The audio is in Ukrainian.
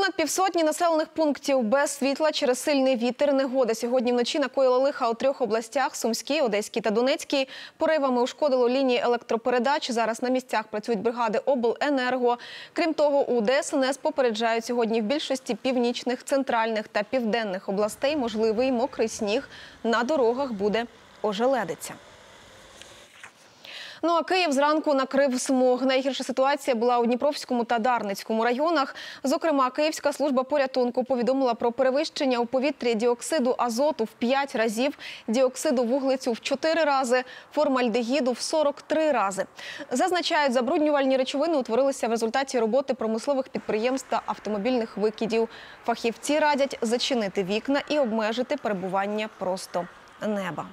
Понад півсотні населених пунктів без світла через сильний вітер, негоди. Сьогодні вночі накоїла лиха у 3 областях – Сумській, Одеській та Донецькій. Поривами ушкодило лінії електропередач. Зараз на місцях працюють бригади обленерго. Крім того, у ДСНС попереджають сьогодні в більшості північних, центральних та південних областей можливий мокрий сніг. На дорогах буде ожеледиця. Ну а Київ зранку накрив смог. Найгірша ситуація була у Дніпровському та Дарницькому районах. Зокрема, Київська служба порятунку повідомила про перевищення у повітрі діоксиду азоту в 5 разів, діоксиду вуглецю в 4 рази, формальдегіду в 43 рази. Зазначають, забруднювальні речовини утворилися в результаті роботи промислових підприємств та автомобільних викидів. Фахівці радять зачинити вікна і обмежити перебування просто неба.